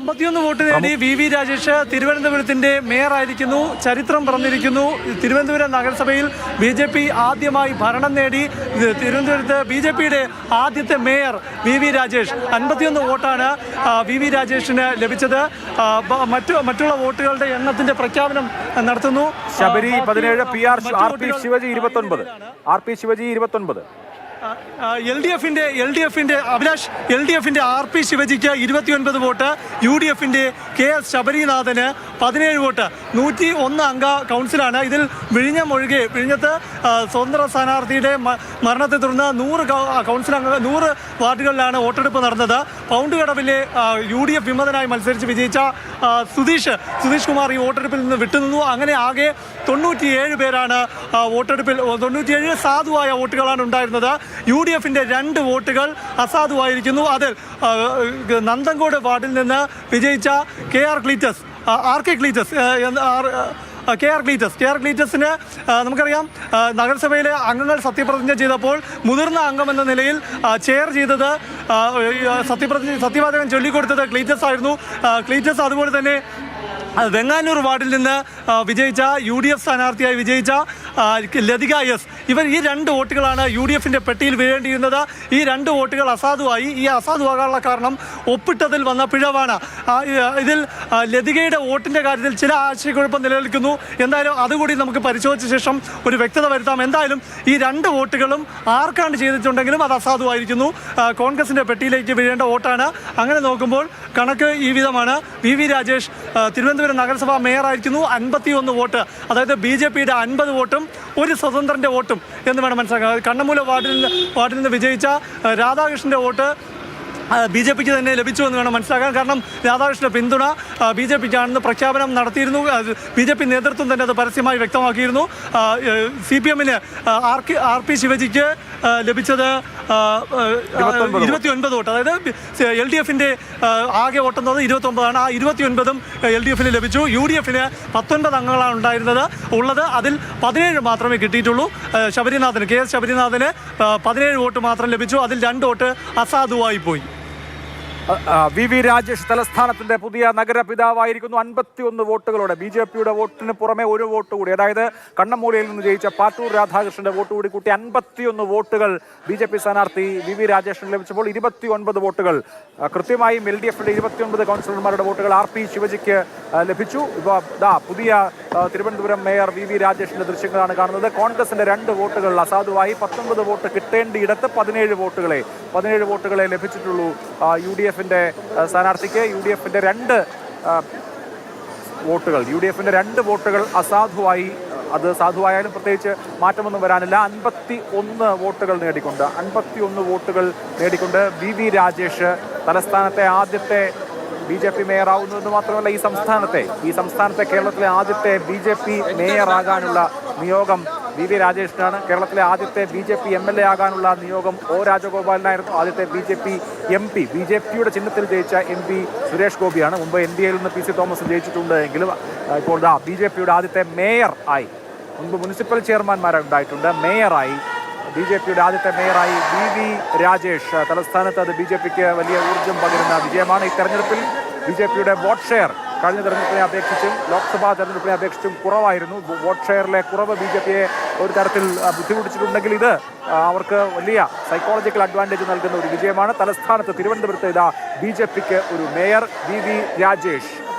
51 vote നേടി V Rajesh തിരുവനന്തപുരത്തിന്റെ മേയറായിരിക്കുന്നു. ചരിത്രം പറഞ്ഞിരിക്കുന്നു. തിരുവനന്തപുരം നഗരസഭയിൽ BJP ആദ്യമായി ഭരണം നേടി. തിരുവനന്തപുരത്ത് BJPയുടെ ആദ്യത്തെ മേയർ വി രാജേഷ്. 51 വോട്ടാണ് വി രാജേഷിന് ലഭിച്ചത്. മറ്റുള്ള വോട്ടുകളുടെ എണ്ണത്തിന്റെ പ്രഖ്യാപനം നടത്തുന്നു. Sabari 17, RP Shivaji 29, RP Shivaji 29. LDFന്റെ അഭിലാഷ്, LDFന്റെ RP ശിവജിക്ക് 29 വോട്ട്, UDFന്റെ KS ശബരിനാഥന് 17 വോട്ട്. 101 അംഗ കൗൺസിലാണ്. ഇതിൽ വിഴിഞ്ഞത്ത് സ്വതന്ത്ര സ്ഥാനാർത്ഥിയുടെ മരണത്തെ തുടർന്ന് 100 വാർഡുകളിലാണ് വോട്ടെടുപ്പ് നടന്നത്. പൗണ്ട് കടവിലെ UDF വിമതനായി മത്സരിച്ച് വിജയിച്ച സുധീഷ് കുമാർ ഈ വോട്ടെടുപ്പിൽ നിന്ന് വിട്ടുനിന്നു. അങ്ങനെ ആകെ 97 പേരാണ് വോട്ടെടുപ്പിൽ, 97 സാധുവായ വോട്ടുകളാണ് ഉണ്ടായിരുന്നത്. UDFന്റെ 2 വോട്ടുകൾ അസാധുവായിരിക്കുന്നു. അതിൽ നന്തൻകോട് വാർഡിൽ നിന്ന് വിജയിച്ച KR ക്ലീറ്റസിന് നമുക്കറിയാം, നഗരസഭയിലെ അംഗങ്ങൾ സത്യപ്രതിജ്ഞ ചെയ്തപ്പോൾ മുതിർന്ന അംഗം എന്ന നിലയിൽ ചെയർ ചെയ്തത്, സത്യവാചകം ചൊല്ലിക്കൊടുത്തത് ക്ലീറ്റസ് ആയിരുന്നു. ക്ലീറ്റസ് അതുപോലെ തന്നെ വെങ്ങാനൂർ വാർഡിൽ നിന്ന് വിജയിച്ച UDF സ്ഥാനാർത്ഥിയായി വിജയിച്ച ലതിക S. ഇവർ ഈ 2 വോട്ടുകളാണ് UDFന്റെ പെട്ടിയിൽ വീഴേണ്ടിയിരുന്നത്. ഈ 2 വോട്ടുകൾ അസാധുവായി. ഈ അസാധുവാകാനുള്ള കാരണം ഒപ്പിട്ടതിൽ വന്ന പിഴവാണ്. ഇതിൽ ലതികയുടെ വോട്ടിന്റെ കാര്യത്തിൽ ചില ആശയക്കുഴപ്പം നിലനിൽക്കുന്നു. എന്തായാലും അതുകൂടി നമുക്ക് പരിശോധിച്ച ശേഷം ഒരു വ്യക്തത വരുത്താം. എന്തായാലും ഈ 2 വോട്ടുകളും ആർക്കാണ് ചെയ്തിട്ടുണ്ടെങ്കിലും അത് അസാധുവായിരിക്കുന്നു. കോൺഗ്രസിന്റെ പെട്ടിയിലേക്ക് വീഴേണ്ട വോട്ടാണ്. അങ്ങനെ നോക്കുമ്പോൾ കണക്ക് ഈ വിധമാണ്. വി രാജേഷ് തിരുവനന്തപുരം നഗരസഭാ മേയറായിരിക്കുന്നു. 51 വോട്ട്, അതായത് BJPയുടെ 50 വോട്ടും ഒരു സ്വതന്ത്രന്റെ വോട്ടും എന്ന് വേണം മനസ്സിലാക്കാൻ. കണ്ണമൂല വാർഡിൽ നിന്ന് വിജയിച്ച രാധാകൃഷ്ണന്റെ വോട്ട് BJPക്ക് തന്നെ ലഭിച്ചു എന്ന് വേണം മനസ്സിലാക്കാൻ. കാരണം രാധാകൃഷ്ണന്റെ പിന്തുണ BJPക്കാണെന്ന് പ്രഖ്യാപനം നടത്തിയിരുന്നു. BJP നേതൃത്വം തന്നെ അത് പരസ്യമായി വ്യക്തമാക്കിയിരുന്നു. CPMന് RP ശിവജിക്ക് ലഭിച്ചത് 29 വോട്ട്, അതായത് LDFന്റെ ആകെ വോട്ടെന്നത് 29ആണ്. ആ 29ഉം LDFന് ലഭിച്ചു. UDFന് 19 അംഗങ്ങളാണ് ഉള്ളത്. അതിൽ 17 മാത്രമേ കിട്ടിയിട്ടുള്ളൂ. KS ശബരിനാഥന് 17 വോട്ട് മാത്രം ലഭിച്ചു. അതിൽ 2 വോട്ട് അസാധുവായി പോയി. വി രാജേഷ് തലസ്ഥാനത്തിന്റെ പുതിയ നഗരപിതാവായിരിക്കുന്നു. 51 വോട്ടുകളോടെ BJPയുടെ വോട്ടിന് പുറമെ 1 വോട്ട് കൂടി, അതായത് കണ്ണമൂലയിൽ നിന്ന് ജയിച്ച പാട്ടൂർ രാധാകൃഷ്ണന്റെ വോട്ട് കൂടി കൂട്ടി 51 വോട്ടുകൾ BJP സ്ഥാനാർത്ഥി വി രാജേഷിന് ലഭിച്ചപ്പോൾ 29 വോട്ടുകൾ കൃത്യമായും LDFയുടെ 29 കൗൺസിലർമാരുടെ വോട്ടുകൾ RP ശിവജിക്ക് ലഭിച്ചു. പുതിയ തിരുവനന്തപുരം മേയർ വി രാജേഷിന്റെ ദൃശ്യങ്ങളാണ് കാണുന്നത്. കോൺഗ്രസിന്റെ 2 വോട്ടുകൾ അസാധുവായി. 19 വോട്ട് കിട്ടേണ്ടിയിടത്ത് 17 വോട്ടുകളെ ലഭിച്ചിട്ടുള്ളൂ UDFന്റെ സ്ഥാനാർത്ഥിക്ക്. UDFന്റെ 2 വോട്ടുകൾ അസാധുവായി. അത് സാധുവായാലും പ്രത്യേകിച്ച് മാറ്റമൊന്നും വരാനില്ല. 51 വോട്ടുകൾ നേടിക്കൊണ്ട് വി രാജേഷ് തലസ്ഥാനത്തെ ആദ്യത്തെ BJP മേയറാവുന്നു എന്ന് മാത്രമല്ല, ഈ സംസ്ഥാനത്തെ കേരളത്തിലെ ആദ്യത്തെ BJP മേയറാകാനുള്ള നിയോഗം വി രാജേഷിനാണ്. കേരളത്തിലെ ആദ്യത്തെ BJP MLA ആകാനുള്ള നിയോഗം O രാജഗോപാലിനായിരുന്നു. ആദ്യത്തെ BJP MP, BJPയുടെ ചിഹ്നത്തിൽ ജയിച്ച MP സുരേഷ് ഗോപിയാണ്. മുമ്പ് NDAയിൽ നിന്ന് PC തോമസ് ജയിച്ചിട്ടുണ്ട് എങ്കിലും ഇപ്പോൾ BJPയുടെ ആദ്യത്തെ മേയർ ആയി. മുൻപ് മുനിസിപ്പൽ ചെയർമാൻമാരുണ്ടായിട്ടുണ്ട്. BJPയുടെ ആദ്യത്തെ മേയറായി വി രാജേഷ്. തലസ്ഥാനത്ത് അത് BJPക്ക് വലിയ ഊർജ്ജം പകരുന്ന വിജയമാണ്. ഈ തെരഞ്ഞെടുപ്പിൽ BJPയുടെ വോട്ട് ഷെയർ കഴിഞ്ഞ തെരഞ്ഞെടുപ്പിനെ അപേക്ഷിച്ചും ലോക്സഭാ തെരഞ്ഞെടുപ്പിനെ അപേക്ഷിച്ചും കുറവായിരുന്നു. വോട്ട് ഷെയറിലെ കുറവ് BJPയെ ഒരു തരത്തിൽ ബുദ്ധിമുട്ടിച്ചിട്ടുണ്ടെങ്കിൽ ഇത് അവർക്ക് വലിയ സൈക്കോളജിക്കൽ അഡ്വാൻറ്റേജ് നൽകുന്ന ഒരു വിജയമാണ്. തലസ്ഥാനത്ത് തിരുവനന്തപുരത്ത് BJPക്ക് ഒരു മേയർ വി രാജേഷ്.